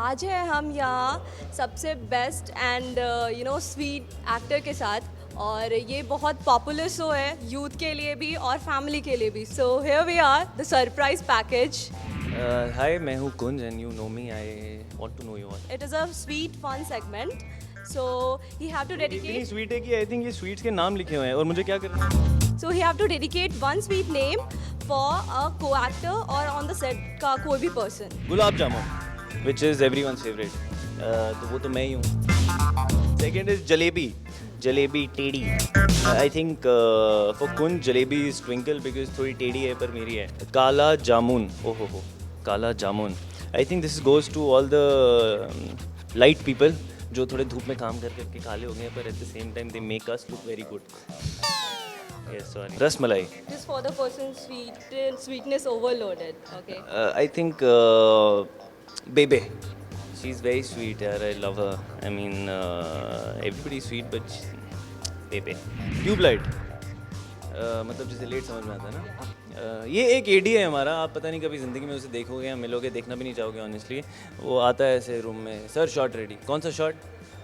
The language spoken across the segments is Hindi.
आज है हम यहाँ सबसे बेस्ट एंड स्वीट एक्टर के साथ और ये बहुत पॉपुलर शो है यूथ के लिए भी और फैमिली के लिए भी. So here we are the surprise package. Hi मैं हूँ Kunj and you know me I want to know you all. It is a sweet fun segment. So he have to इतनी डेडिकेट स्वीट है कि आई थिंक ये स्वीट्स के नाम लिखे हुए हैं और मुझे क्या करना है. So he have to dedicate one sweet name for a co-actor or on the set का कोई भी person. Gulab jamun which is everyone's favourite. तो वो तो मैं ही हूँ. Second is jalebi. जलेबी टेढ़ी. I think for Kunj jalebi is twinkle because थोड़ी टेढ़ी है पर मेरी है. काला जामुन. ओहो हो kala jamun. I think this goes to all the light people जो थोड़े धूप में काम कर करके काले हो गए पर at the same time they make us look very good. Yes, sorry. Rasmalai. Just for the person sweetness overloaded. Okay. I think Bebe. She's very sweet. Yeah, I love her. I mean, everybody's sweet, but Bebe. Tubelight. मतलब जैसे लेट समझ में आता है ना. ये एक एडी है हमारा. आप पता नहीं कभी ज़िंदगी में उसे देखोगे या मिलोगे, देखना भी नहीं चाहोगे ऑनेस्टली. वो आता है ऐसे रूम में. Sir shot ready. कौन सा शॉट?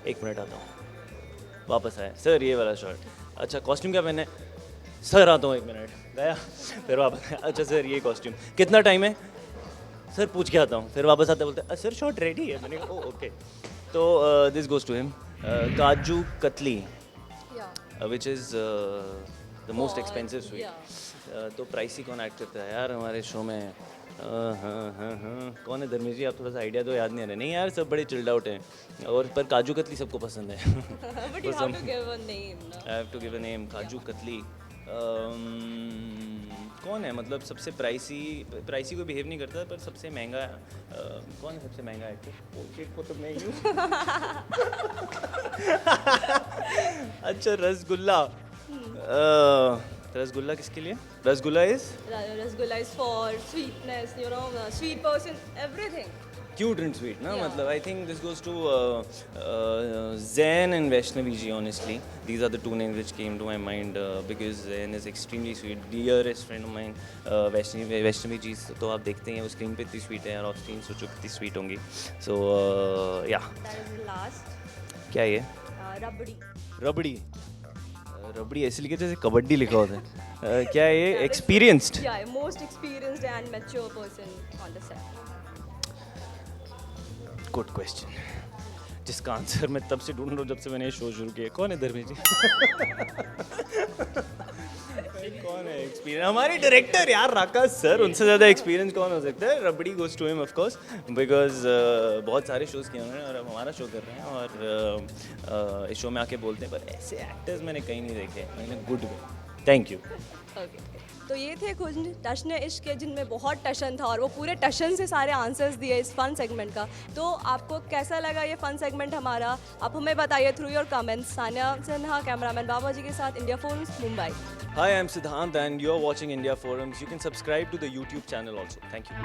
1 मिनट आता हूँ. वापस आया. सर ये वाला शॉट. अच्छा कॉस्ट्यूम क्या पहने? सर आता हूँ 1 मिनट. गया. फिर वापस. अच्छा सर ये कॉस्ट्यूम कितना टाइम है? सर पूछ के आता हूँ. फिर वापस आते बोलते सर शॉट रेडी है. मैंने ओ ओके. तो this goes to him. Kaju katli Yeah. Which is the most expensive sweet. Yeah. तो प्राइसी कौन एक्ट करता है यार हमारे शो में? हाँ कौन है? धर्मेश जी आप थोड़ा सा आइडिया तो याद नहीं आ रहा. नहीं यार सब बड़े चिल्ड आउट हैं और पर काजू कतली सबको पसंद है. But you have to give a name. No? I have to give a name. Kaju katli. कौन है मतलब सबसे प्राइसी कोई बिहेव नहीं करता पर सबसे महंगा कौन है? सबसे महंगा एक्टर? ओके को तो मैं ही हूँ. अच्छा रसगुल्ला. रसगुल्ला किसके लिए? Rasgulla is Rasgulla is for sweetness, sweet person, everything. Cute and sweet ना. Yeah. मतलब I think this goes to Zayn and Vaishnavi ji. Honestly, these are the two names which came to my mind because Zayn is extremely sweet, dearest friend of mine. Vaishnavi ji तो आप देखते हैं वो स्क्रीन पे इतनी स्वीट है और ऑफ स्क्रीन सोचो कितनी स्वीट होंगी. सो या That is the last. क्या ये? Rabdi. रबड़ी. रबड़ी ऐसे लिखे जैसे कबड्डी लिखा होता है. क्या ये? Experienced. Yeah, most experienced and mature person on the set. Good question जिसका आंसर मैं तब से ढूंढ रहा हूँ जब से मैंने ये शो शुरू किया. कौन है धर्मेश जी? कौन है एक्सपीरियंस? हमारे डायरेक्टर यार राकेश सर. उनसे ज़्यादा एक्सपीरियंस कौन हो सकता है? Rabri goes to him of course because बहुत सारे शोज़ किए उन्होंने और अब हमारा शो कर रहे हैं और इस शो में आके बोलते हैं पर ऐसे एक्टर्स मैंने कहीं नहीं देखे. मैंने good way. Thank you. Okay. तो ये थे कुछ टशन इश्क के जिनमें बहुत टशन था और वो पूरे टशन से सारे आंसर्स दिए इस फन सेगमेंट का. तो आपको कैसा लगा ये फन सेगमेंट हमारा? आप हमें बताइए through your comments. Sania Sinha cameraman Baba ji के साथ, India Forums Mumbai. Hi, I'm Siddhant and you're watching India Forums. You can subscribe to the YouTube channel also. Thank you.